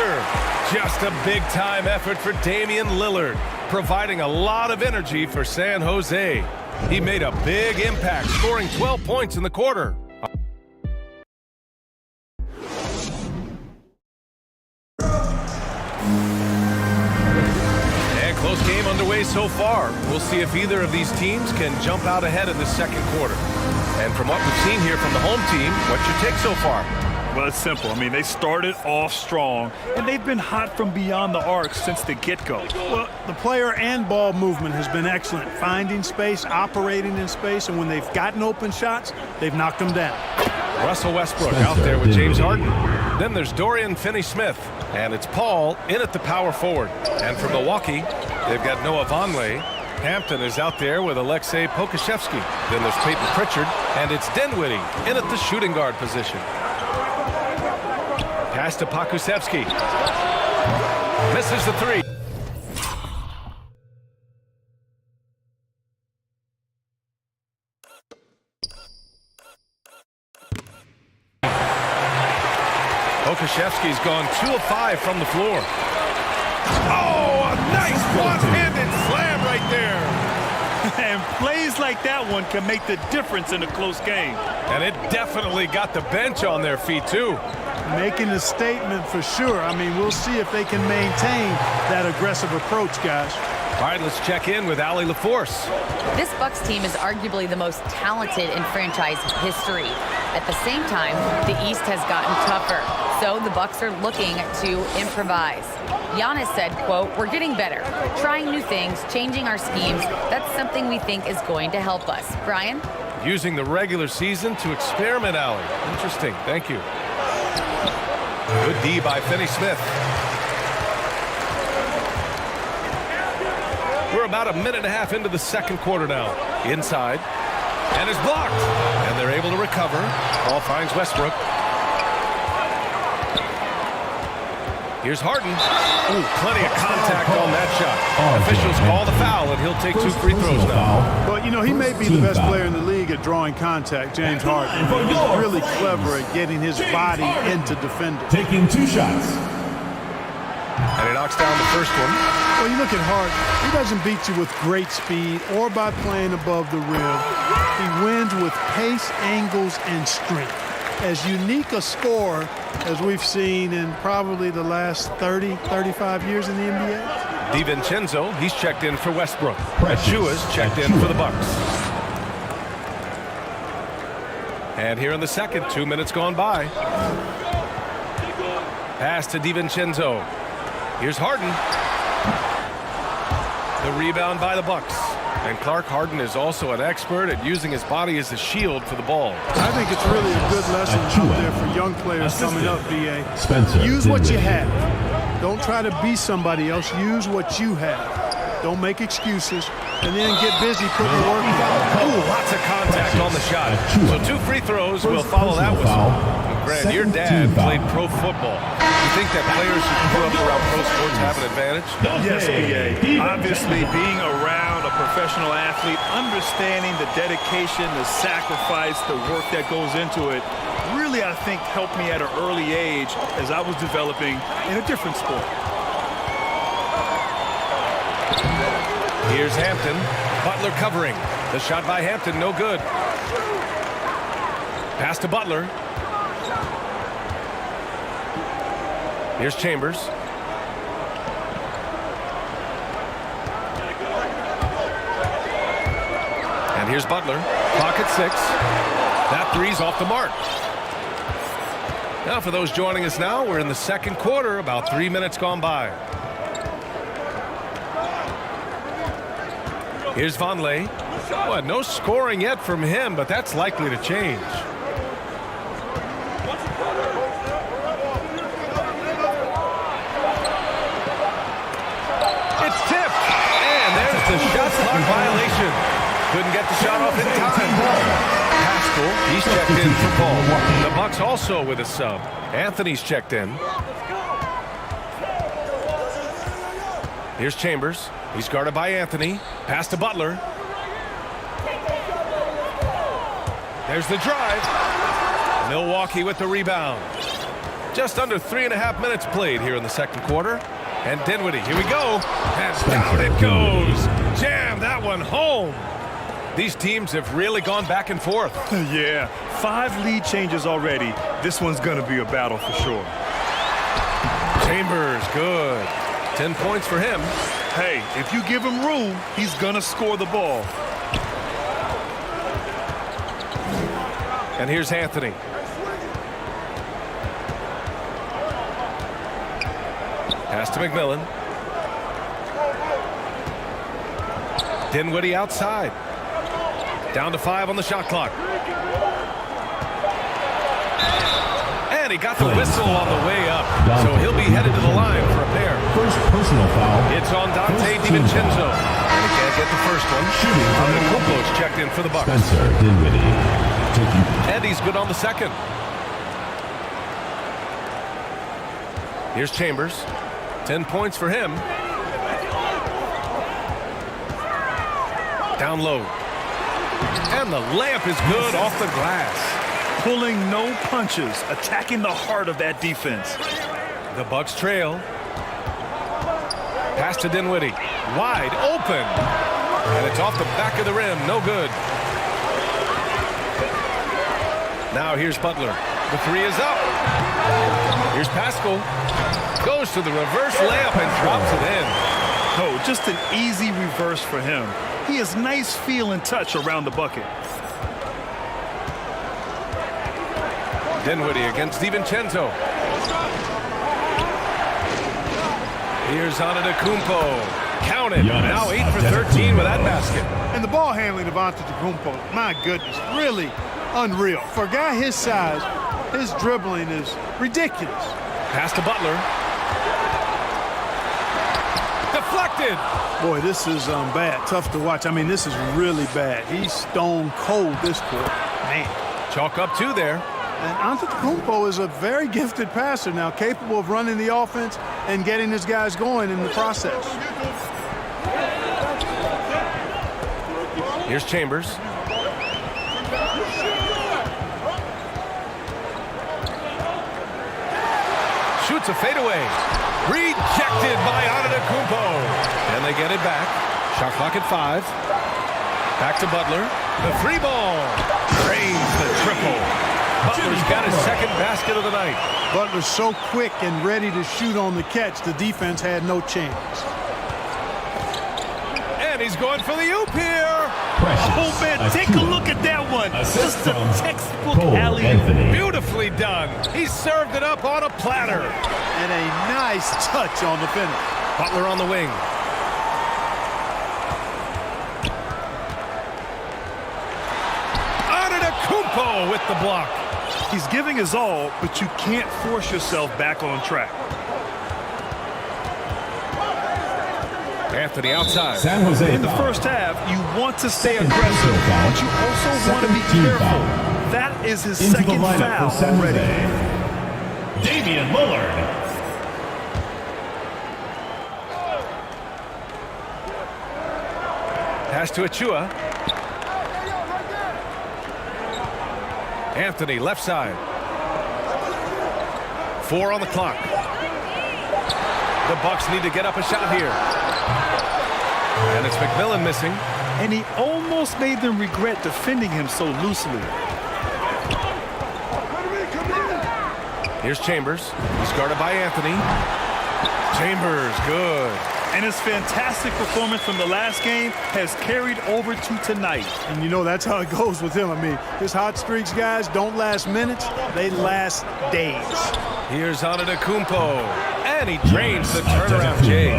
buzzer. Just a big-time effort for Damian Lillard, providing a lot of energy for San Jose. He made a big impact, scoring 12 points in the quarter. And close game underway so far. We'll see if either of these teams can jump out ahead in the second quarter. And from what we've seen here from the home team, what's your take so far? Well, it's simple. I mean, they started off strong, and they've been hot from beyond the arc since the get-go. Well, the player and ball movement has been excellent, finding space, operating in space, and when they've gotten open shots, they've knocked them down. Russell Westbrook out there with James Harden. Then there's Dorian Finney-Smith, and it's Paul in at the power forward. And from Milwaukee, they've got Noah Vonleh. Hampton is out there with Aleksej Pokusevski. Then there's Peyton Pritchard, and it's Dinwiddie in at the shooting guard position. Pass to Pokusevski. Misses the three. Pokusevski's gone 2 of 5 from the floor. Oh, a nice one-handed slam right there. And plays like that one can make the difference in a close game. And it definitely got the bench on their feet, too. Making a statement for sure. I mean, we'll see if they can maintain that aggressive approach, guys. All right, let's check in with Allie LaForce. This Bucks team is arguably the most talented in franchise history. At the same time, the East has gotten tougher, so the Bucks are looking to improvise. Giannis said, quote, "We're getting better, trying new things, changing our schemes. That's something we think is going to help us." Brian? Using the regular season to experiment, Allie. Interesting. Thank you. Good D by Finney-Smith. We're about a minute and a half into the second quarter now. Inside. And is blocked. And they're able to recover. Ball finds Westbrook. Here's Harden. Ooh, plenty of contact on that shot. Officials call the foul, and he'll take 2 free throws now. But, you know, he may be the best player in the league at drawing contact, James Harden. He's really clever at getting his body into defenders. Taking 2 shots. And he knocks down the first one. Well, you look at Harden. He doesn't beat you with great speed or by playing above the rim. He wins with pace, angles, and strength. As unique a scorer as we've seen in probably the last 30, 35 years in the NBA. DiVincenzo, he's checked in for Westbrook. Achua's checked in for the Bucks. And here in the second, 2 minutes gone by. Pass to DiVincenzo. Here's Harden. The rebound by the Bucks. And Clark Harden is also an expert at using his body as a shield for the ball. I think it's really a good lesson out there for young players coming up, B.A. Spencer Use what you Dinwiddie. have. Don't try to be somebody else. Use what you have. Don't make excuses. And then get busy putting work in. Ooh, lots of contact on the shot. So 2 free throws will follow that whistle. Grant, your dad played pro football. You think that players who grew up around pro sports have an advantage? Yes, B.A. Obviously, being around a professional athlete, understanding the dedication, the sacrifice, the work that goes into it, really, I think, helped me at an early age as I was developing in a different sport. Here's Hampton. Butler covering. The shot by Hampton, no good. Pass to Butler. Here's Chambers. And here's Butler. Clock at 6. That three's off the mark. Now for those joining us now, we're in the second quarter, about 3 minutes gone by. Here's Vonleh. Well, no scoring yet from him, but that's likely to change. It's tipped. And there's the shot clock violation. Couldn't get the shot off in time. Pascal, he's checked in for Paul. The Bucks also with a sub. Anthony's checked in. Here's Chambers. He's guarded by Anthony. Pass to Butler. There's the drive. Milwaukee with the rebound. Just under 3.5 minutes played here in the second quarter. And Dinwiddie, here we go. And down it goes. Jam that one home. These teams have really gone back and forth. Yeah, 5 lead changes already. This one's going to be a battle for sure. Chambers, good. 10 points for him. Hey, if you give him room, he's going to score the ball. And here's Anthony. Pass to McMillan. Dinwiddie outside. Down to 5 on the shot clock. And he got the whistle on the way up. So he'll be headed to the line for a pair. First personal foul. It's on Dante DiVincenzo. And he can't get the first one. Antetokounmpo's checked in for the Bucks. Spencer Dinwiddie. And he's good on the second. Here's Chambers. 10 points for him. Down low. And the layup is good off the glass. Pulling no punches, attacking the heart of that defense. The Bucks trail. Pass to Dinwiddie. Wide open. And it's off the back of the rim. No good. Now here's Butler. The 3 is up. Here's Pascal. Goes to the reverse layup and drops it in. Oh, just an easy reverse for him. He has nice feel and touch around the bucket. Dinwiddie against DiVincenzo. Here's Antetokounmpo. Count it. Now 8 for 13 with that basket. And the ball handling of Antetokounmpo, my goodness, really unreal. For a guy his size, his dribbling is ridiculous. Pass to Butler. Deflected. Boy, this is bad. Tough to watch. I mean, this is really bad. He's stone cold this quarter. Man. Chalk up 2 there. And Antetokounmpo is a very gifted passer now, capable of running the offense and getting his guys going in the process. Here's Chambers. Shoots a fadeaway. Rejected by Antetokounmpo. And they get it back. Shot clock at 5. Back to Butler. The 3 ball. Drains the triple. Butler's got his second basket of the night. Butler's so quick and ready to shoot on the catch, the defense had no chance. And he's going for the oop here. Oh, man, take a look at that one. Just a textbook alley-oop. Beautifully done. He served it up on a platter. And a nice touch on the finish. Butler on the wing. Antetokounmpo with the block. He's giving his all, but you can't force yourself back on track. Anthony outside. San Jose. In the first half, you want to stay aggressive, but you also want to be careful. That is his second foul already. Damian Lillard. Pass to Achua. Anthony left side. 4 on the clock. The Bucks need to get up a shot here. And it's McMillan missing. And he almost made them regret defending him so loosely. Here's Chambers. He's guarded by Anthony. Chambers, good. And his fantastic performance from the last game has carried over to tonight. And you know that's how it goes with him. I mean, his hot streaks, guys, don't last minutes. They last days. Here's Antetokounmpo. And he drains the turnaround J.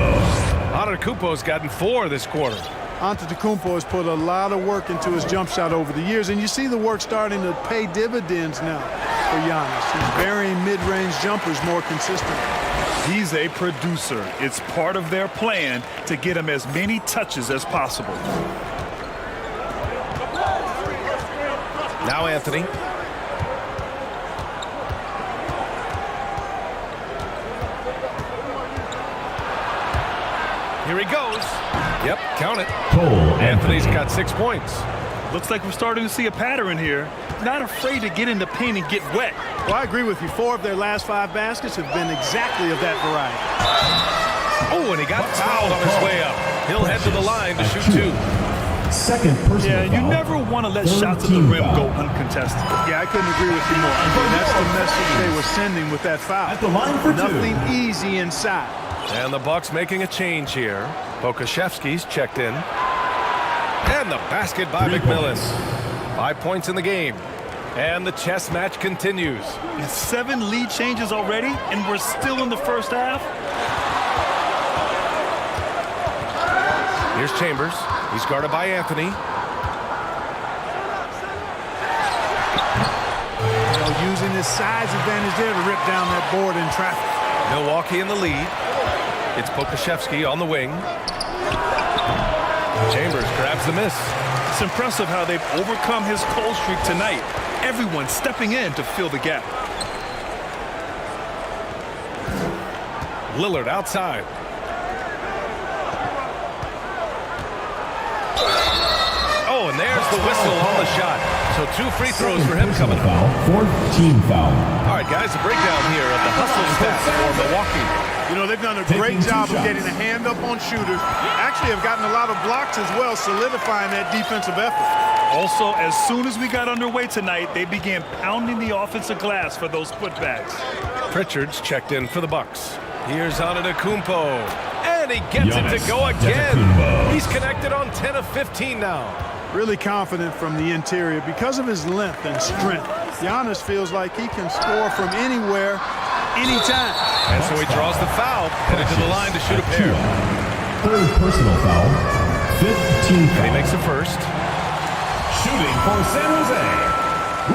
Antetokounmpo's gotten 4 this quarter. Antetokounmpo has put a lot of work into his jump shot over the years, and you see the work starting to pay dividends now for Giannis. He's burying mid-range jumpers more consistently. He's a producer. It's part of their plan to get him as many touches as possible. Now Anthony. Here he goes. Yep, count it. Cole Anthony's got 6 points. Looks like we're starting to see a pattern here. Not afraid to get in the paint and get wet. Well, I agree with you. 4 of their last 5 baskets have been exactly of that variety. Oh, and he got fouled on his way up. He'll head to the line to shoot 2. Second personal Yeah, you foul. never want to let Third shots at the team rim foul. go uncontested. Yeah, I couldn't agree with you more. And that's the message they were sending with that foul. At the line for 2. Nothing easy inside. And the Bucks making a change here. Pokusevski's checked in. And the basket by 3 McMillan. points. 5 points in the game. And the chess match continues. 7 lead changes already, and we're still in the first half. Here's Chambers. He's guarded by Anthony. Using his size advantage there to rip down that board in traffic. Milwaukee in the lead. It's Pokusevski on the wing. Chambers grabs the miss. It's impressive how they've overcome his cold streak tonight. Everyone stepping in to fill the gap. Lillard outside. Oh, and there's the whistle on the shot. So 2 free throws for him coming up. Foul. Fourth team foul. All right, guys, a breakdown here of the hustle stats for Milwaukee. You know, they've done a Taking great 2 job of shots. getting a hand up on shooters. Actually have gotten a lot of blocks as well, solidifying that defensive effort. Also, as soon as we got underway tonight, they began pounding the offensive glass for those putbacks. Pritchard's checked in for the Bucks. Here's Antetokounmpo. And he gets it to Giannis go again. Antetokounmpo. He's connected on 10 of 15 now. Really confident from the interior because of his length and strength. Giannis feels like he can score from anywhere, anytime. And so he draws the foul, headed to the line to shoot a pair. Third personal foul. Fifth team And foul. he makes the first. Shooting for San Jose.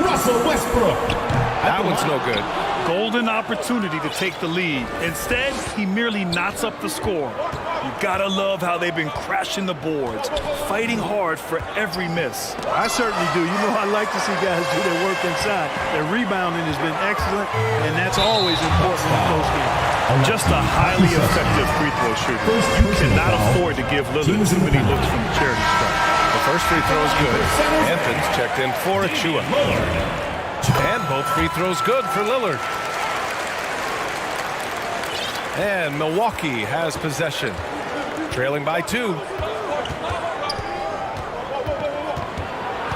Russell Westbrook. That one's no good. Golden opportunity to take the lead. Instead, he merely knots up the score. You gotta love how they've been crashing the boards, fighting hard for every miss. I certainly do. You know, I like to see guys do their work inside. Their rebounding has been excellent, and that's always important in a close game. Just a highly effective free throw shooter. You cannot afford to give Lillard too many looks from the charity stripe. The first free throw is good. Hampton's checked in for Achua. And both free throws good for Lillard. And Milwaukee has possession. Trailing by 2.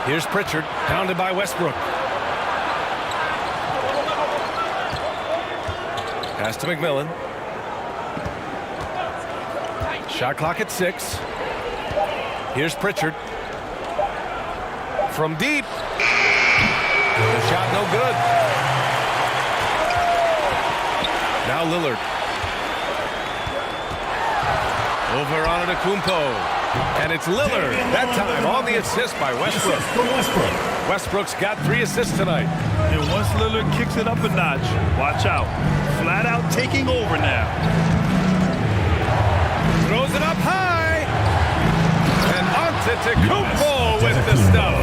Here's Pritchard, pounded by Westbrook. Pass to McMillan. Shot clock at 6. Here's Pritchard. From deep. The shot no good. Now Lillard. Over on Antetokounmpo. And it's Lillard, that time on the assist by Westbrook. Westbrook's got 3 assists tonight. And once Lillard kicks it up a notch, watch out. Flat out taking over now. Throws it up high. And Antetokounmpo with the stuff.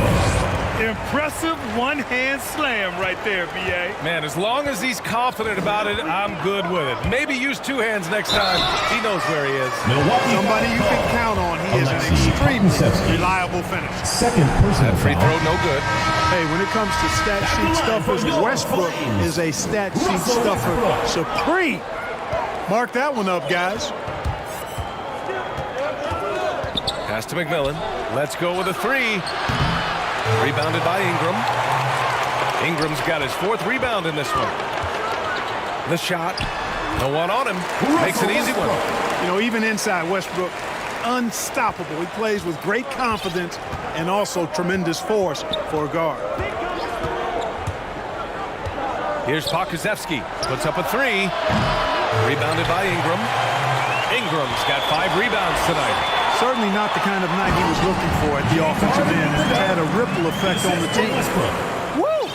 Impressive one-hand slam right there, B.A. Man, as long as he's confident about it, I'm good with it. Maybe use 2 hands next time. He knows where he is. Milwaukee. Somebody you can count on. He is an extremely reliable finisher. Second personal That free foul. throw no good. Hey, when it comes to stat sheet stuffers, Westbrook is a stat sheet stuffer supreme. Mark that one up, guys. Pass to McMillan. Let's go with a 3. Rebounded by Ingram. Ingram's got his 4th rebound in this one. The shot. No one on him. Makes an easy one. You know, even inside, Westbrook, unstoppable. He plays with great confidence and also tremendous force for a guard. Here's Pokusevski. Puts up a 3. Rebounded by Ingram. Ingram's got 5 rebounds tonight. Certainly not the kind of night he was looking for at the offensive end. It had a ripple effect on the team. Woo!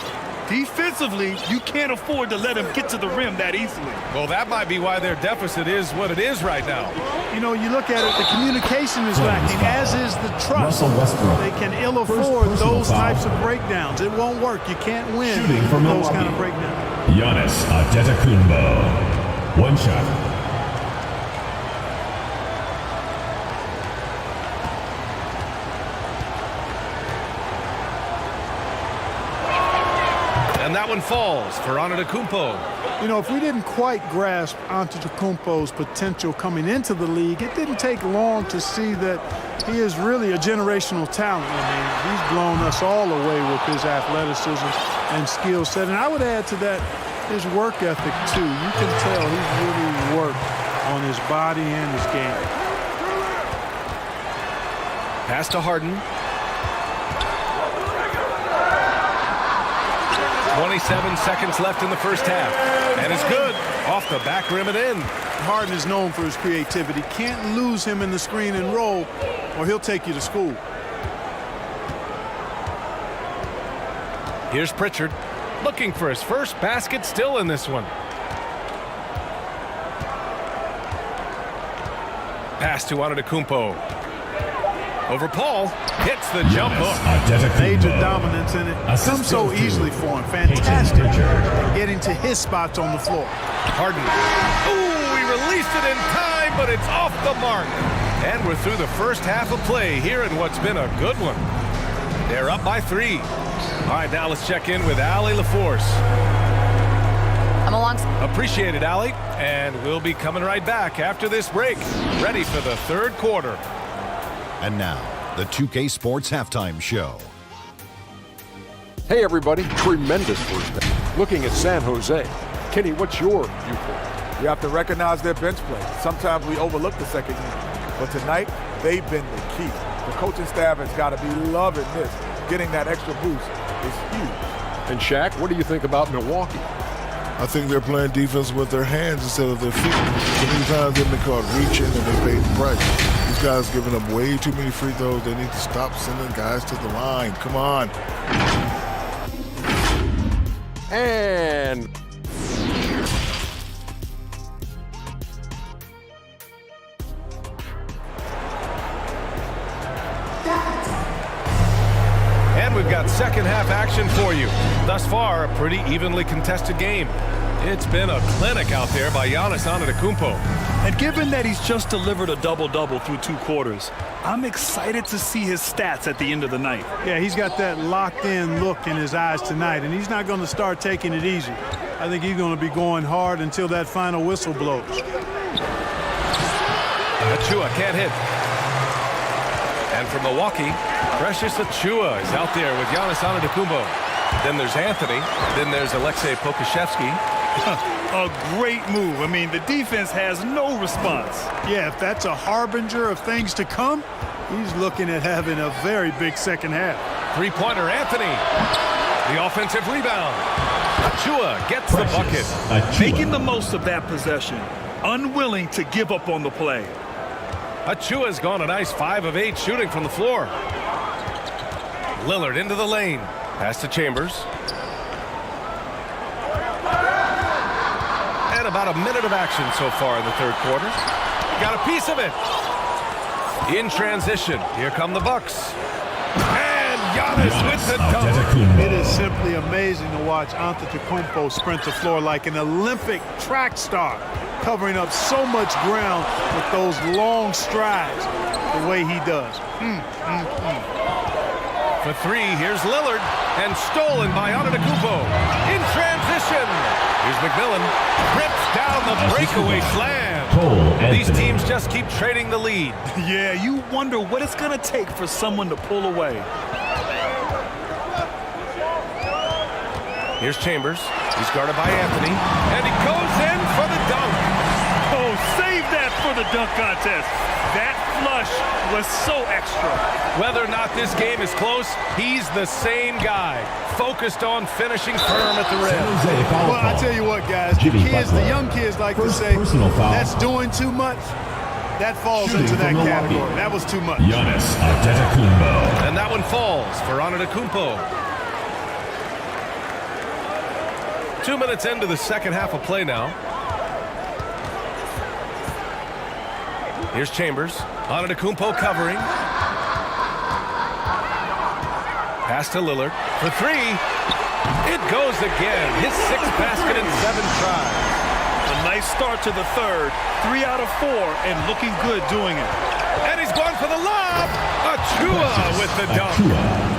Defensively, you can't afford to let him get to the rim that easily. Well, that might be why their deficit is what it is right now. You know, you look at it, the communication is lacking, as is the trust. Russell Westbrook. They can ill afford those types of breakdowns. It won't work. You can't win Shooting for those kind of Milwaukee. breakdowns. Giannis Antetokounmpo. One shot. one falls for Antetokounmpo. You know, if we didn't quite grasp Antetokounmpo's potential coming into the league, it didn't take long to see that he is really a generational talent. I mean, he's blown us all away with his athleticism and skill set. And I would add to that his work ethic, too. You can tell he's really worked on his body and his game. Pass to Harden. 27 seconds left in the first half. And it's good. Off the back rim and in. Harden is known for his creativity. Can't lose him in the screen and roll, or he'll take you to school. Here's Pritchard. Looking for his first basket, still in this one. Pass to Antetokounmpo. Over Paul. Hits the jump hook. Major dominance in it. Comes so easily for him. Fantastic at getting to his spots on the floor. Harden. Ooh, he released it in time, but it's off the mark. And we're through the first half of play here in what's been a good one. They're up by 3. All right, now let's check in with Allie LaForce. I'm alongside. Appreciate it, Allie. And we'll be coming right back after this break. Ready for the third quarter. And now, the 2K Sports Halftime Show. Hey everybody, tremendous first half. Looking at San Jose. Kenny, what's your viewpoint? You have to recognize their bench play. Sometimes we overlook the second unit. But tonight, they've been the key. The coaching staff has got to be loving this. Getting that extra boost is huge. And Shaq, what do you think about Milwaukee? I think they're playing defense with their hands instead of their feet. So many times they've been caught reaching and they paid the price. These guys giving up way too many free throws. They need to stop sending guys to the line. Come on. And we've got second half action for you. Thus far, a pretty evenly contested game. It's been a clinic out there by Giannis Antetokounmpo. And given that he's just delivered a double-double through 2 quarters, I'm excited to see his stats at the end of the night. Yeah, he's got that locked-in look in his eyes tonight, and he's not going to start taking it easy. I think he's going to be going hard until that final whistle blows. Achua can't hit. And from Milwaukee, Precious Achua is out there with Giannis Antetokounmpo. Then there's Anthony. Then there's Aleksej Pokusevski. A great move. I mean, the defense has no response. Yeah, if that's a harbinger of things to come, he's looking at having a very big second half. Three-pointer, Anthony. The offensive rebound. Achua gets the bucket. Making the most of that possession. Unwilling to give up on the play. Achua's gone a nice 5 of 8 shooting from the floor. Lillard into the lane. Pass to Chambers. And about a minute of action so far in the third quarter. Got a piece of it. In transition, here come the Bucks. And Giannis with the dunk. It is simply amazing to watch Antetokounmpo sprint the floor like an Olympic track star, covering up so much ground with those long strides the way he does. For 3, here's Lillard, and stolen by Antetokounmpo. In transition, here's McMillan. Rips down the breakaway slam. These teams just keep trading the lead. Yeah, you wonder what it's going to take for someone to pull away. Here's Chambers. He's guarded by Anthony, and he goes in for the dunk. Oh, save that for the dunk contest. That flush was so extra. Whether or not this game is close, he's the same guy, focused on finishing firm at the rim. Well, I tell you what, guys, the young kids like to say, that's doing too much. That falls into that category. That was too much. Giannis Antetokounmpo. And that one falls for Antetokounmpo. 2 minutes into the second half of play now. Here's Chambers. Antetokounmpo covering. Pass to Lillard for 3. It goes again. His 6th basket in 7 tries. A Nice start to the third. 3 out of 4 and looking good doing it. And he's going for the lob. Achua with the dunk.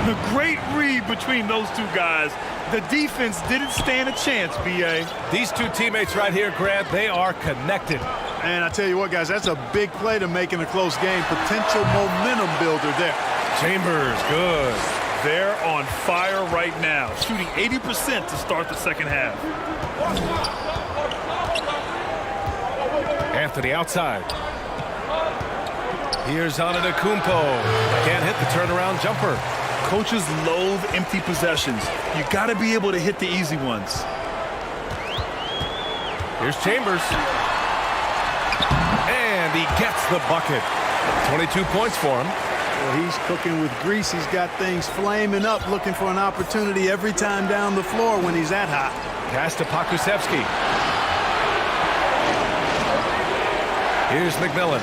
The great read between those two guys. The defense didn't stand a chance, B.A. These two teammates right here, Grant, they are connected. And I tell you what, guys, that's a big play to make in a close game. Potential momentum builder there. Chambers, good. They're on fire right now, shooting 80% to start the second half. Anthony outside. Here's Antetokounmpo. Can't hit the turnaround jumper. Coaches loathe empty possessions. You got to be able to hit the easy ones. Here's Chambers. And he gets the bucket. 22 points for him. Well, he's cooking with grease. He's got things flaming up, looking for an opportunity every time down the floor when he's that hot. Pass to Pokusevski. Here's McMillan.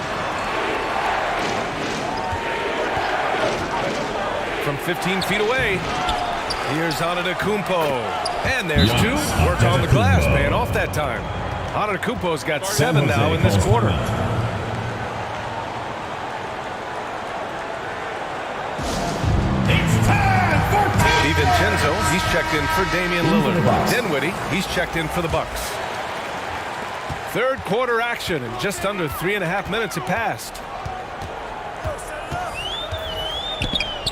From 15 feet away, here's Antetokounmpo. And there's two. Work on the glass, paying off that time. Antetokounmpo's got 7 now in this quarter. DiVincenzo, he's checked in for Damian Lillard. Dinwiddie, he's checked in for the Bucks. Third quarter action, and just under 3.5 minutes have passed.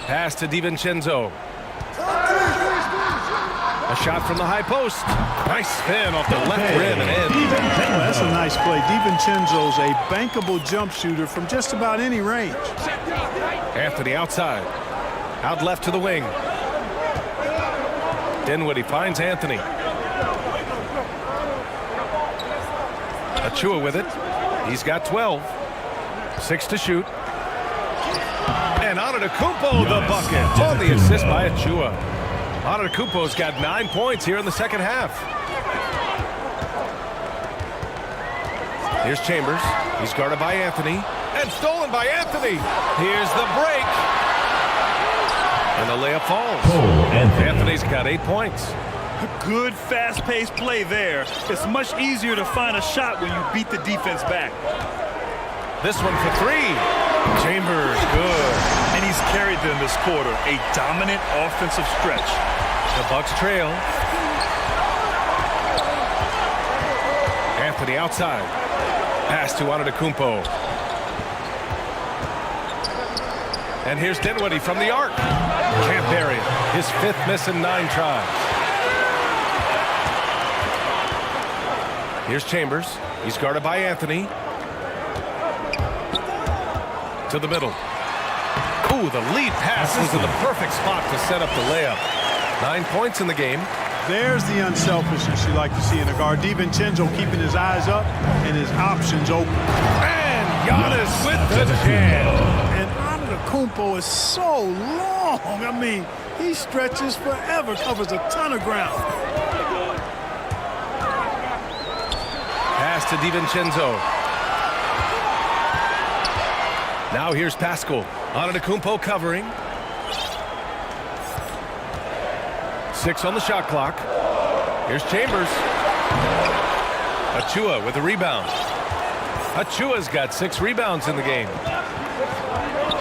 Pass to DiVincenzo. A shot from the high post. Nice spin off the left rim and in. That's a nice play. DiVincenzo's a bankable jump shooter from just about any range. Anthony outside. Out left to the wing. Dinwiddie finds Anthony. Achua with it. He's got 12. 6 to shoot. And Antetokounmpo the bucket on the assist by Achua. Antetokounmpo's got 9 points here in the second half. Here's Chambers. He's guarded by Anthony. And stolen by Anthony. Here's the break. And the layup falls. Anthony's got 8 points. Good fast-paced play there. It's much easier to find a shot when you beat the defense back. This one for 3. Chambers, good. And he's carried them this quarter. A dominant offensive stretch. The Bucks trail. Anthony outside. Pass to Antetokounmpo. And here's Dinwiddie from the arc. Can't bury it. His 5th miss in 9 tries. Here's Chambers. He's guarded by Anthony. To the middle. Ooh, the lead pass was in the perfect spot to set up the layup. 9 points in the game. There's the unselfishness you like to see in a guard. DiVincenzo keeping his eyes up and his options open. And Giannis with the jam. And Antetokounmpo is so long. I mean, he stretches forever, covers a ton of ground. Pass to DiVincenzo. Now here's Pascal. Antetokounmpo covering. 6 on the shot clock. Here's Chambers. Achua with a rebound. Achua's got 6 rebounds in the game.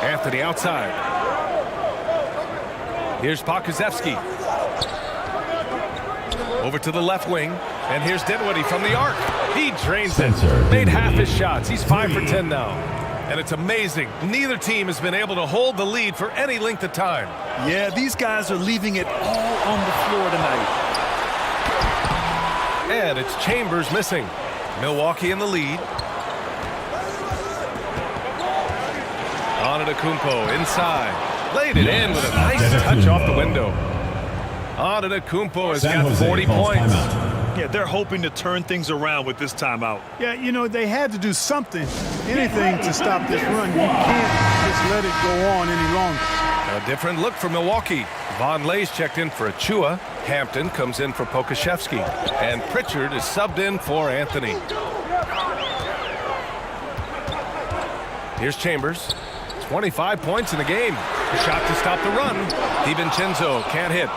Anthony outside. Here's Pokusevski. Over to the left wing. And here's Dinwiddie from the arc. He drains it. Made half his shots. He's 5 for 10 now. And it's amazing. Neither team has been able to hold the lead for any length of time. Yeah, these guys are leaving it all on the floor tonight. And it's Chambers missing. Milwaukee in the lead. Antetokounmpo inside. Laid it in with a nice touch off the window. Antetokounmpo has got 40 points. Yeah, they're hoping to turn things around with this timeout. Yeah, you know, they had to do something, anything to stop this run. You can't just let it go on any longer. A different look for Milwaukee. Vonleh's checked in for Achua. Hampton comes in for Pokusevski. And Pritchard is subbed in for Anthony. Here's Chambers. 25 points in the game. A shot to stop the run. DiVincenzo can't hit.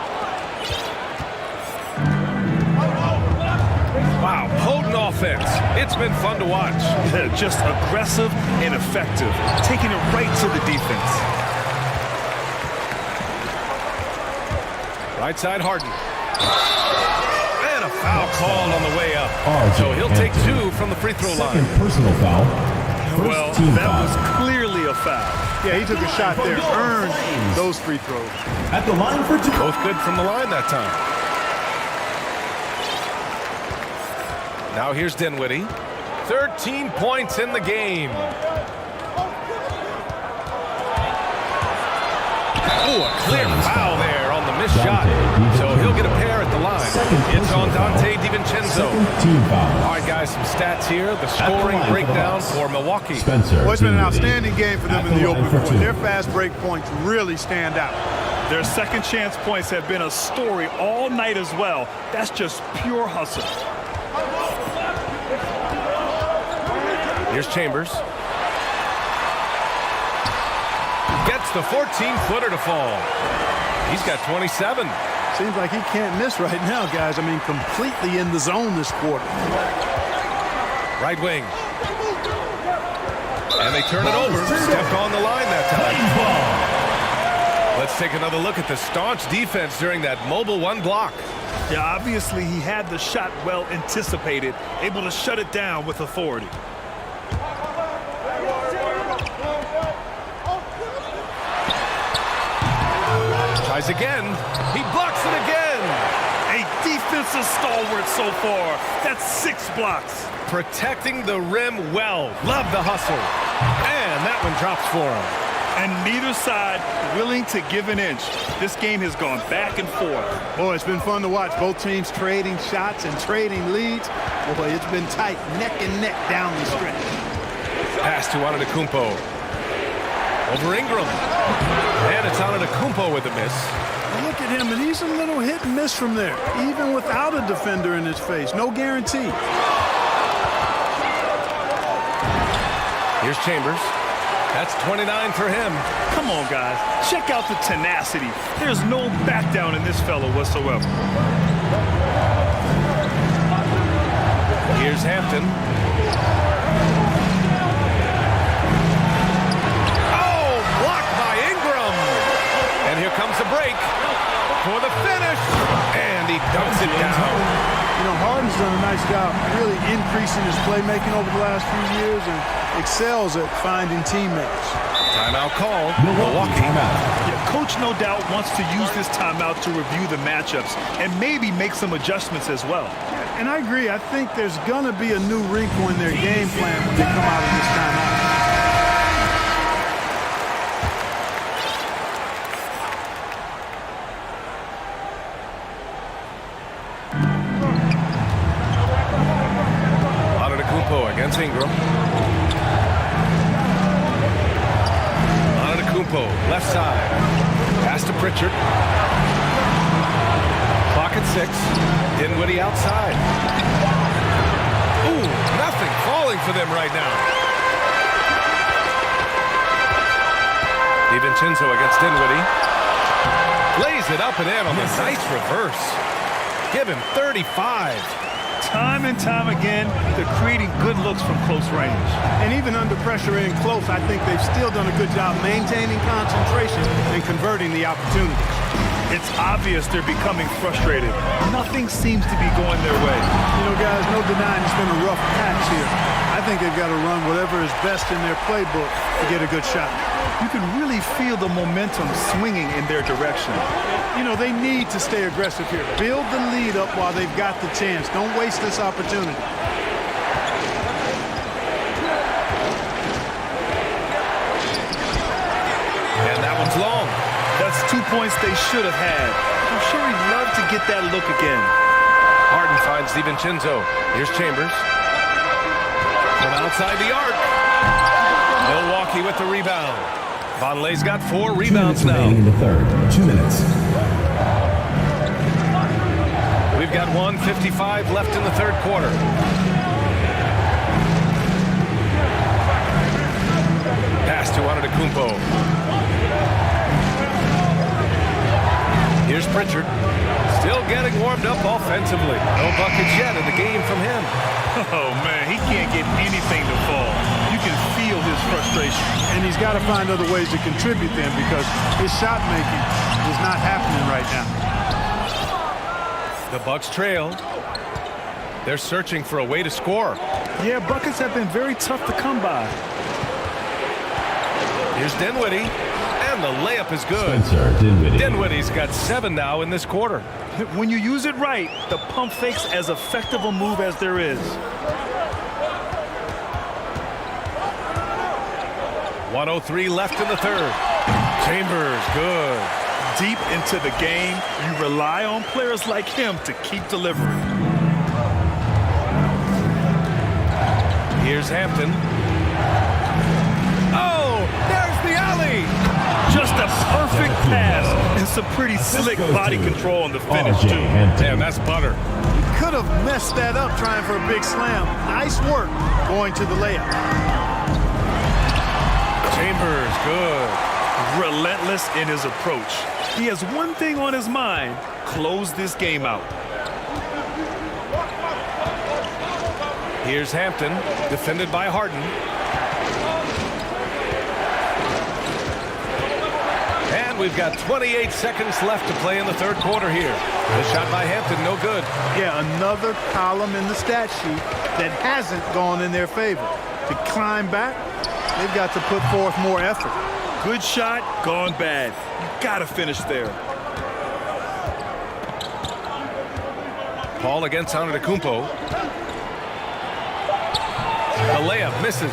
Wow, potent offense It's been fun to watch. Just aggressive and effective, taking it right to the defense. Right side, Harden. And a foul called on the way up. RJ So he'll take Hampton. 2 from the free throw line. Second personal foul. First Well, team that foul. was clearly a foul. Yeah, he took a shot there, earned those free throws. At the line for 2. Both good from the line that time. Now here's Dinwiddie. 13 points in the game. Oh, a clear foul there on the missed shot. So he'll get a pair at the line. It's on Dante DiVincenzo. Team foul. All right, guys, some stats here. The scoring line for the breakdown Bucks. for Milwaukee. Spencer. Well, it's been an Dinwiddie. outstanding game for them At in the line open for court. 2. Their fast break points really stand out. Their second chance points have been a story all night as well. That's just pure hustle. Here's Chambers. Gets the 14-footer to fall. He's got 27. Seems like he can't miss right now, guys. I mean, completely in the zone this quarter. Right wing. And they turn it over. Stepped on the line that time. Let's take another look at the staunch defense during that mobile 1 block. Yeah, obviously he had the shot well anticipated, able to shut it down with authority. Tries again. He blocks it again. A defensive stalwart so far. That's 6 blocks. Protecting the rim well. Love the hustle. And that one drops for him. And neither side willing to give an inch. This game has gone back and forth. Boy, it's been fun to watch. Both teams trading shots and trading leads. Boy, it's been tight, neck and neck down the stretch. Pass to Antetokounmpo. Over Ingram. And it's Antetokounmpo with a miss. Look at him, and he's a little hit and miss from there, even without a defender in his face. No guarantee. Here's Chambers. That's 29 for him. Come on, guys. Check out the tenacity. There's no back down in this fellow whatsoever. Here's Hampton. Oh, blocked by Ingram. And here comes the break for the finish. And he dunks it down. You know, Harden's done a nice job really increasing his playmaking over the last few years and excels at finding teammates. Timeout call. Milwaukee timeout. Yeah, Coach no doubt wants to use this timeout to review the matchups and maybe make some adjustments as well. And I agree. I think there's going to be a new wrinkle in their game plan when they come out of this timeout. Antetokounmpo against Ingram. Antetokounmpo, left side. Pass to Pritchard. Clock at 6. Dinwiddie outside. Ooh, nothing falling for them right now. DiVincenzo against Dinwiddie. Lays it up and in on the nice reverse. Give him 35. Time and time again, they're creating good looks from close range. And even under pressure in close, I think they've still done a good job maintaining concentration and converting the opportunities. It's obvious they're becoming frustrated. Nothing seems to be going their way. You know, guys, no denying it's been a rough patch here. I think they've got to run whatever is best in their playbook to get a good shot. You can really feel the momentum swinging in their direction. You know, they need to stay aggressive here. Build the lead up while they've got the chance. Don't waste this opportunity. And that one's long. That's 2 points they should have had. I'm sure he'd love to get that look again. Harden finds DiVincenzo. Here's Chambers. From outside the arc. Milwaukee with the rebound. Vonleh's got 4 rebounds now. Remaining in the third. 2 minutes. We've got 1:55 left in the third quarter. Pass to Antetokounmpo. Here's Pritchard. Still getting warmed up offensively. No buckets yet in the game from him. Oh, man, he can't frustration. And he's got to find other ways to contribute then because his shot making is not happening right now. The Bucks trail. They're searching for a way to score. Yeah, buckets have been very tough to come by. Here's Dinwiddie, and the layup is good. Spencer Dinwiddie. Dinwiddie's got 7 now in this quarter. When you use it right, the pump fake's as effective a move as there is. 1:03 left in the third. Chambers, good. Deep into the game, you rely on players like him to keep delivering. Here's Hampton. Oh, there's the alley. Just a perfect pass and some pretty slick body control on the finish, R.J. too. Hampton. Damn, that's butter. Could have messed that up trying for a big slam. Nice work going to the layup. Chambers, good. Relentless in his approach. He has one thing on his mind: close this game out. Here's Hampton, defended by Harden. And we've got 28 seconds left to play in the third quarter here. The shot by Hampton, no good. Yeah, another column in the stat sheet that hasn't gone in their favor. To climb back, they've got to put forth more effort. Good shot, gone bad. You gotta finish there. Paul against Antetokounmpo. The layup misses.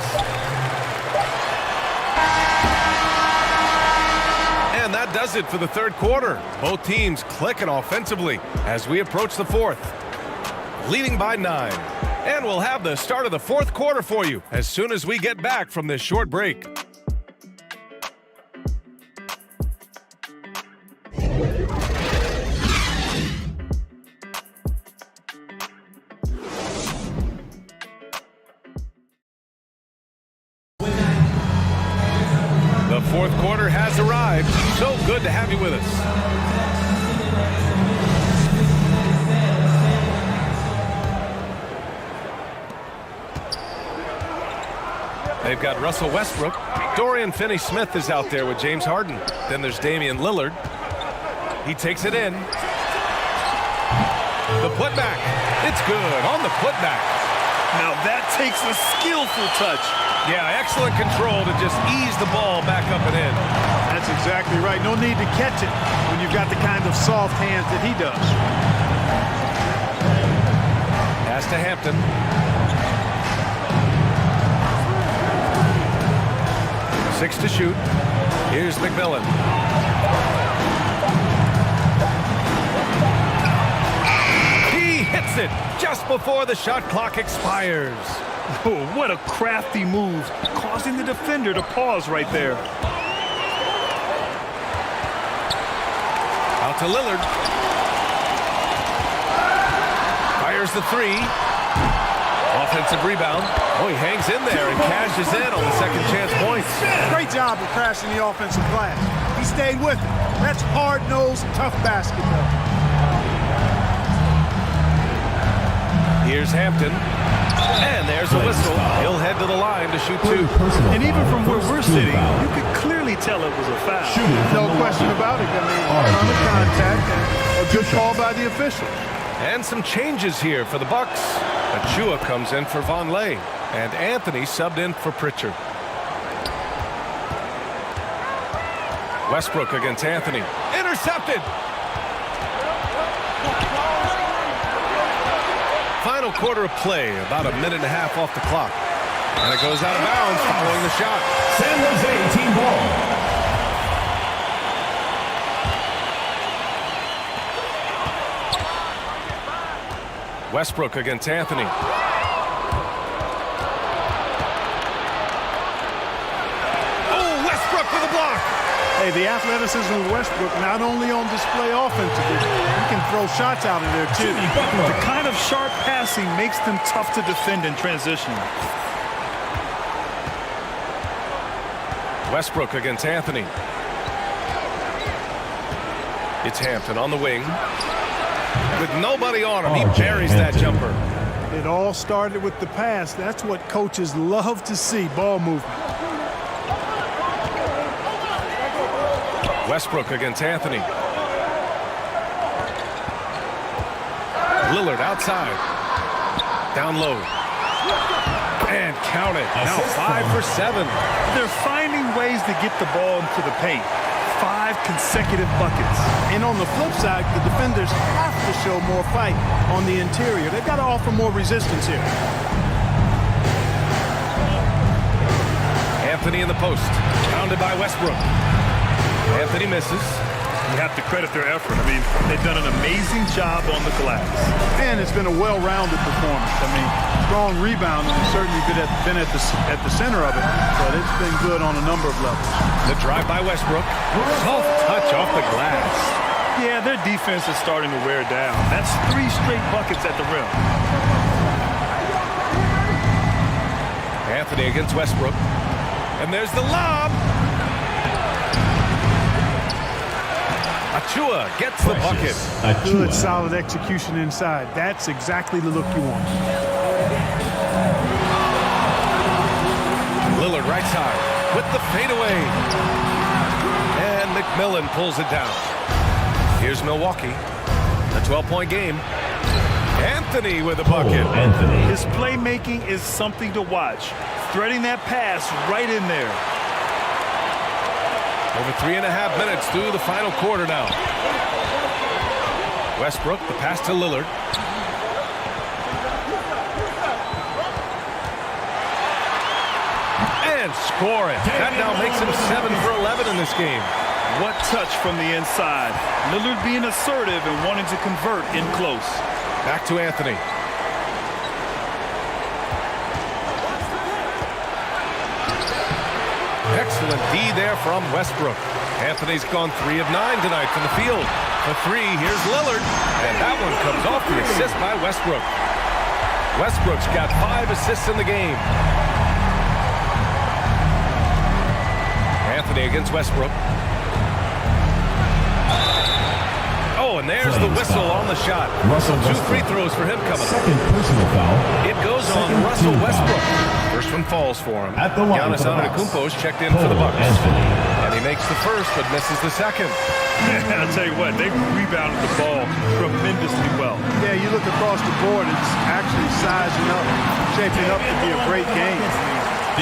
And that does it for the third quarter. Both teams clicking offensively as we approach the fourth. Leading by 9. And we'll have the start of the fourth quarter for you as soon as we get back from this short break. The fourth quarter has arrived. So good to have you with us. They've got Russell Westbrook. Dorian Finney-Smith is out there with James Harden. Then there's Damian Lillard. He takes it in. The putback. It's good on the putback. Now that takes a skillful touch. Yeah, excellent control to just ease the ball back up and in. That's exactly right. No need to catch it when you've got the kind of soft hands that he does. Pass to Hampton. Six to shoot. Here's McMillan. He hits it just before the shot clock expires. Oh, what a crafty move, causing the defender to pause right there. Out to Lillard. Fires the three. Offensive rebound. Oh, he hangs in there and cashes in on the second chance points. Great job of crashing the offensive glass. He stayed with it. That's hard-nosed, tough basketball. Here's Hampton. And there's a whistle. He'll head to the line to shoot 2. And even from where we're sitting, you could clearly tell it was a foul. No question about it. I mean, a ton of contact and a good call by the official. And some changes here for the Bucks. Achua comes in for Vonleh. And Anthony subbed in for Pritchard. Westbrook against Anthony. Intercepted. Final quarter of play, about a minute and a half off the clock. And it goes out of bounds following the shot. San Jose team ball. Westbrook against Anthony. Oh, Westbrook with a block. Hey, the athleticism of Westbrook not only on display offensively, he can throw shots out of there too. The kind of sharp passing makes them tough to defend in transition. Westbrook against Anthony. It's Hampton on the wing. With nobody on him, he buries that jumper. It all started with the pass. That's what coaches love to see, ball movement. Westbrook against Anthony. Lillard outside. Down low. And count it. Now 5 for 7. They're finding ways to get the ball into the paint. 5 consecutive buckets. And on the flip side, the defenders have to show more fight on the interior. They've got to offer more resistance here. Anthony in the post. Pounded by Westbrook. Anthony misses. You have to credit their effort. I mean, they've done an amazing job on the glass. And it's been a well-rounded performance. I mean, strong rebounding has certainly been at the center of it, but it's been good on a number of levels. The drive by Westbrook. Soft touch off the glass. Yeah, their defense is starting to wear down. That's 3 straight buckets at the rim. Anthony against Westbrook. And there's the lob. Achua gets the bucket. Good, solid execution inside. That's exactly the look you want. Lillard right side with the fadeaway. And McMillan pulls it down. Here's Milwaukee. A 12-point game. Anthony with a bucket. His playmaking is something to watch. Threading that pass right in there. Over 3.5 minutes through the final quarter now. Westbrook, the pass to Lillard. And score it. That now makes him 7 for 11 in this game. What touch from the inside. Lillard being assertive and wanting to convert in close. Back to Anthony. Excellent D there from Westbrook. Anthony's gone 3 of 9 tonight from the field. For 3, here's Lillard. And that one comes off the assist by Westbrook. Westbrook's got 5 assists in the game. Anthony against Westbrook. Oh, and there's the whistle on the shot. Russell 2 free throws for him coming up. Second personal foul. It goes on Russell Westbrook. First one falls for him. At the line Giannis for the Antetokounmpo's checked in for the Bucks. Anthony. And he makes the first but misses the second. I'll tell you what, they rebounded the ball tremendously well. Yeah, you look across the board, it's actually sizing up, shaping up to be a great game.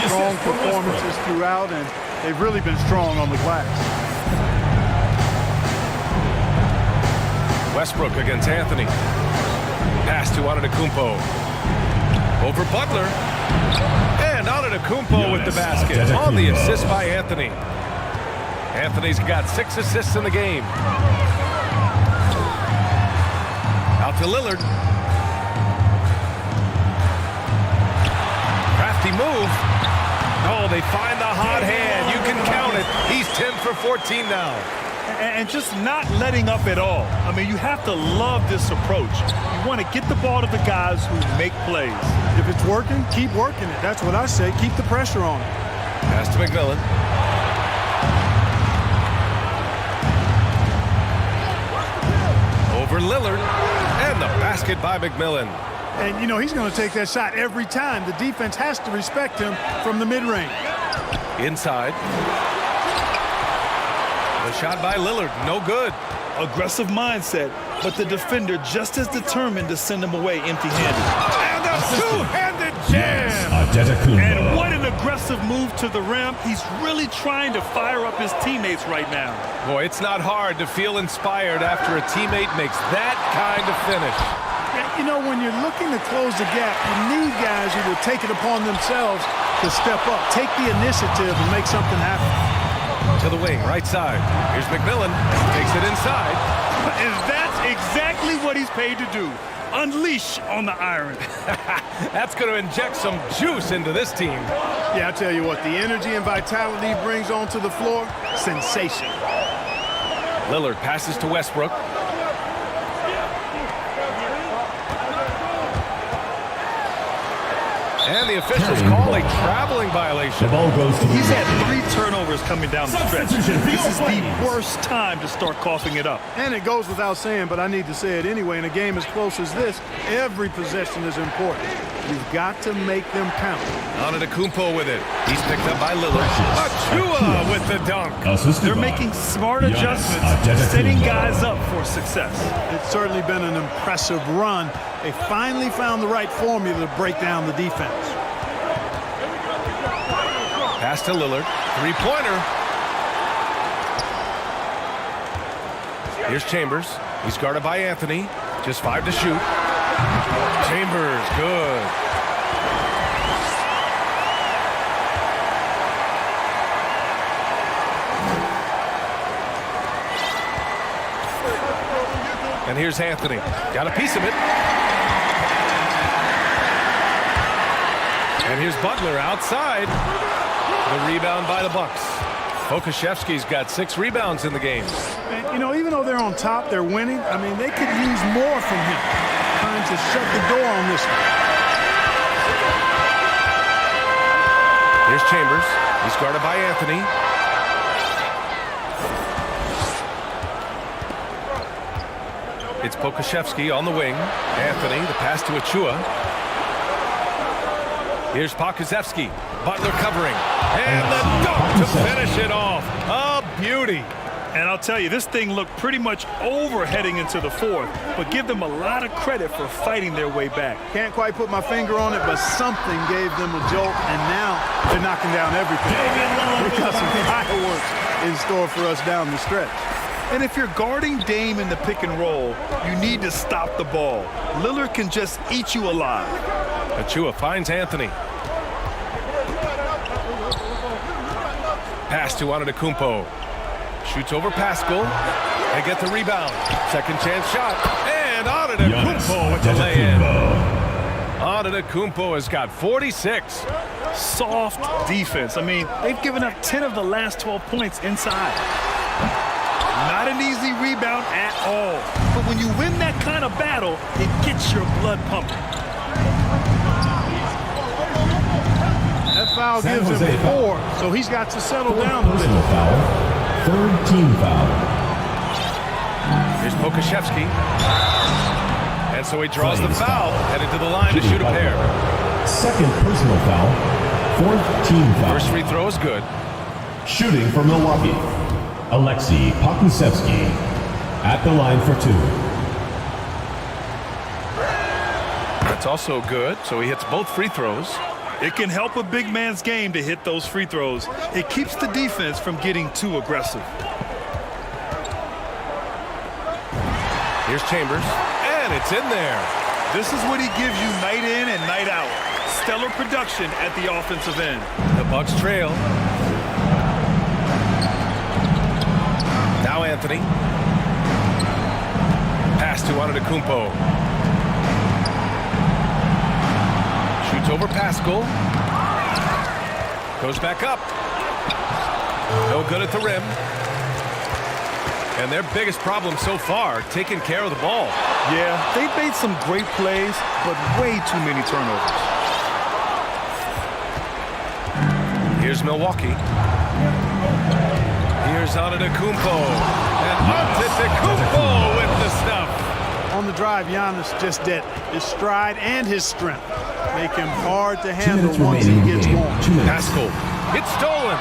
Strong performances throughout, and they've really been strong on the glass. Westbrook against Anthony. Pass to Antetokounmpo. Over Butler. And Antetokounmpo with the basket. On the assist by Anthony. Anthony's got 6 assists in the game. Out to Lillard. Crafty move. Oh, they find the hot hand. You can count it. He's 10 for 14 now. And just not letting up at all. I mean, you have to love this approach. You want to get the ball to the guys who make plays. If it's working, keep working it. That's what I say. Keep the pressure on it. Pass to McMillan. Over Lillard. And the basket by McMillan. And, you know, he's going to take that shot every time. The defense has to respect him from the mid-range. Inside. The shot by Lillard, no good. Aggressive mindset, but the defender just as determined to send him away empty-handed. And a two-handed jam. And what an aggressive move to the rim. He's really trying to fire up his teammates right now. Boy, it's not hard to feel inspired after a teammate makes that kind of finish. You know, when you're looking to close the gap, you need guys who will take it upon themselves to step up, take the initiative, and make something happen. To the wing, right side. Here's McMillan. Takes it inside. And that's exactly what he's paid to do. Unleash on the iron. That's going to inject some juice into this team. Yeah, I tell you what, the energy and vitality he brings onto the floor, sensational. Lillard passes to Westbrook. And the officials call a traveling violation. The ball goes to the He's had 3 turnovers coming down the stretch. This is the worst time to start coughing it up. And it goes without saying, but I need to say it anyway. In a game as close as this, every possession is important. You've got to make them count. Antetokounmpo with it. He's picked up by Lillard. Achua with the dunk. They're making smart adjustments, setting guys up for success. It's certainly been an impressive run. They finally found the right formula to break down the defense. Pass to Lillard. Three-pointer. Here's Chambers. He's guarded by Anthony. Just 5 to shoot. Chambers, good. And here's Anthony. Got a piece of it. And here's Butler outside. The rebound by the Bucks. Pokusevski's got 6 rebounds in the game. And, you know, even though they're on top, they're winning. I mean, they could use more from him. Trying to shut the door on this one. Here's Chambers. He's guarded by Anthony. It's Pokusevski on the wing. Anthony, the pass to Achua. Here's Pokusevski. Butler covering. And the dunk to finish it off. A beauty. And I'll tell you, this thing looked pretty much over heading into the 4th, but give them a lot of credit for fighting their way back. Can't quite put my finger on it, but something gave them a jolt, and now they're knocking down everything. We've got some fireworks in store for us down the stretch. And if you're guarding Dame in the pick and roll, you need to stop the ball. Lillard can just eat you alive. Achua finds Anthony. Pass to Antetokounmpo. Shoots over Pascal. They get the rebound. Second chance shot. And Antetokounmpo with the lay-in. Antetokounmpo has got 46. Soft defense. I mean, they've given up 10 of the last 12 points inside. Not an easy rebound at all. But when you win that kind of battle, it gets your blood pumping. That foul gives him 4, so he's got to settle down a bit. Personal foul. 3rd team foul. Here's Pokusevski. And so he draws the foul, headed to the line to shoot a pair. 2nd personal foul. 4th team foul. First free throw is good. Shooting for Milwaukee, Aleksej Pokusevski at the line for 2. That's also good, so he hits both free throws. It can help a big man's game to hit those free throws. It keeps the defense from getting too aggressive. Here's Chambers, and it's in there. This is what he gives you night in and night out. Stellar production at the offensive end. The Bucks trail. Now Anthony. Pass to Antetokounmpo. Shoots over Pascal. Goes back up. No good at the rim. And their biggest problem so far, taking care of the ball. Yeah, they've made some great plays, but way too many turnovers. Here's Milwaukee. Here's Antetokounmpo. And Antetokounmpo with the stuff. On the drive, Giannis just did his stride and his strength. Make him hard to handle once he gets going. Pascal. It's stolen.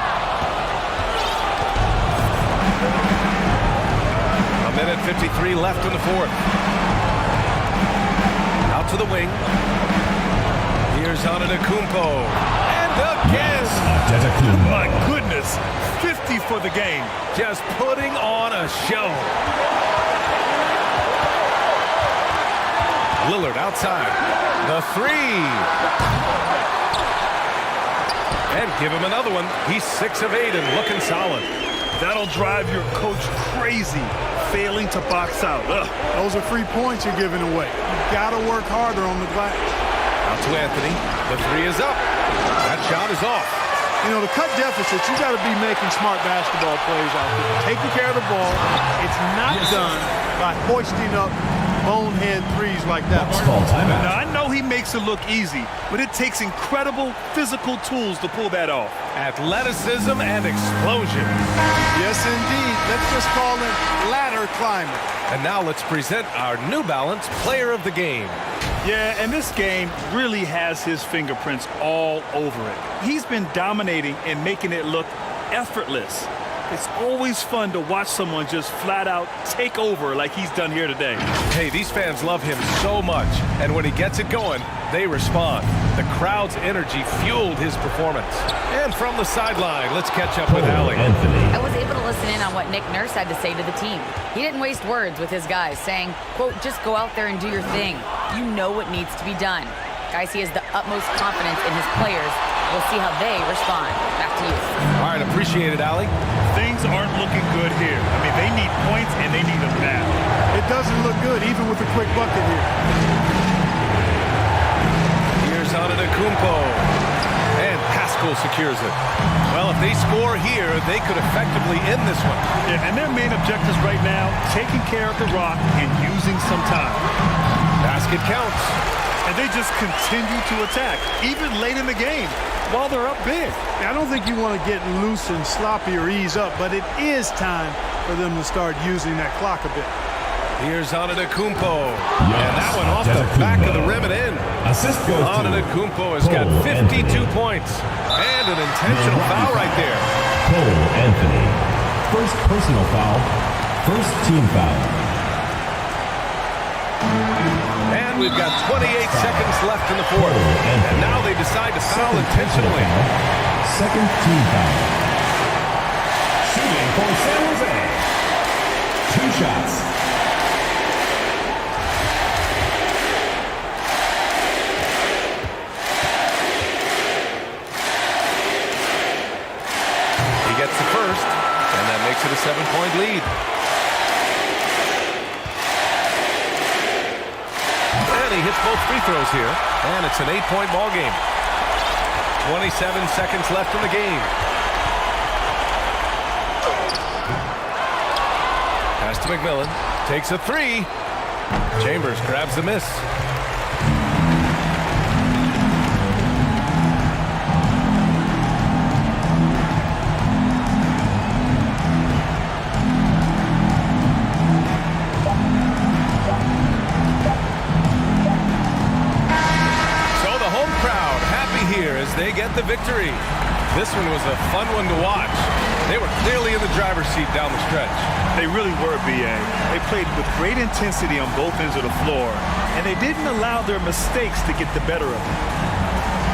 A minute 53 left in the 4th. Out to the wing. Here's Antetokounmpo. And again. My goodness. 50 for the game. Just putting on a show. Lillard outside. The 3. And give him another one. He's 6 of 8 and looking solid. That'll drive your coach crazy, failing to box out. Ugh. Those are free points you're giving away. You've got to work harder on the glass. Out to Anthony. The 3 is up. That shot is off. You know, to cut deficits, you got to be making smart basketball plays out there. Taking care of the ball. It's not done by hoisting up bonehead threes like that. Ball timeout. Now, I know he he makes it look easy, but it takes incredible physical tools to pull that off. Athleticism and explosion. Yes, indeed. Let's just call it ladder climbing. And now let's present our New Balance Player of the Game. Yeah, and this game really has his fingerprints all over it. He's been dominating and making it look effortless. It's always fun to watch someone just flat out take over like he's done here today. Hey, these fans love him so much, and when he gets it going, they respond. The crowd's energy fueled his performance. And from the sideline, let's catch up with Allie. I was able to listen in on what Nick Nurse had to say to the team. He didn't waste words with his guys, saying, quote, just go out there and do your thing. You know what needs to be done. Guys, he has the utmost confidence in his players. We'll see how they respond. Back to you. All right, appreciate it, Allie. Things aren't looking good here. I mean, they need points, and they need them now. It doesn't look good, even with a quick bucket here. Here's Antetokounmpo. And Pascal secures it. Well, if they score here, they could effectively end this one. Yeah, and their main objectives right now, taking care of the rock and using some time. Basket counts. And they just continue to attack, even late in the game, while they're up big. I don't think you want to get loose and sloppy or ease up, but it is time for them to start using that clock a bit. Here's Antetokounmpo. And that one off the back of the rim and in. Assist goes to Antetokounmpo has got 52 points. And an intentional foul right there. Cole Anthony. First personal foul. First team foul. And we've got 28 seconds left in the fourth. And now they decide to foul intentionally. Second team foul. Shooting for San Jose. 2 shots. He gets the first, and that makes it a 7-point lead. And he hits both free throws here, and it's an 8-point ball game. 27 seconds left in the game. Pass to McMillan. Takes a 3. Chambers grabs the miss. They get the victory. This one was a fun one to watch. They were clearly in the driver's seat down the stretch. They really were, B.A. They played with great intensity on both ends of the floor, and they didn't allow their mistakes to get the better of them.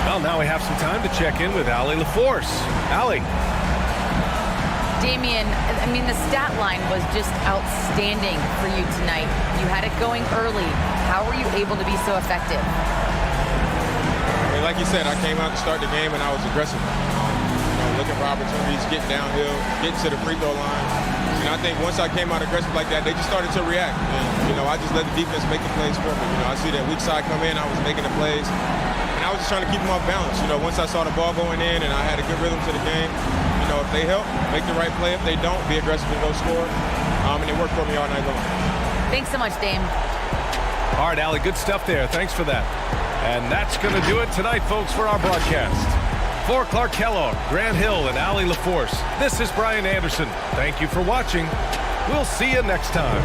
Well, now we have some time to check in with Allie LaForce. Allie. Damian, I mean, the stat line was just outstanding for you tonight. You had it going early. How were you able to be so effective? Like you said, I came out to start the game and I was aggressive. Looking for opportunities, getting downhill, getting to the free throw line. And I think once I came out aggressive like that, they just started to react. And, I just let the defense make the plays for me. I see that weak side come in, I was making the plays. And I was just trying to keep them off balance. Once I saw the ball going in and I had a good rhythm to the game, if they help, make the right play. If they don't, be aggressive and go score. And it worked for me all night long. Thanks so much, Dame. All right, Allie, good stuff there. Thanks for that. And that's going to do it tonight, folks, for our broadcast. For Clark Kellogg, Grant Hill, and Allie LaForce, this is Brian Anderson. Thank you for watching. We'll see you next time.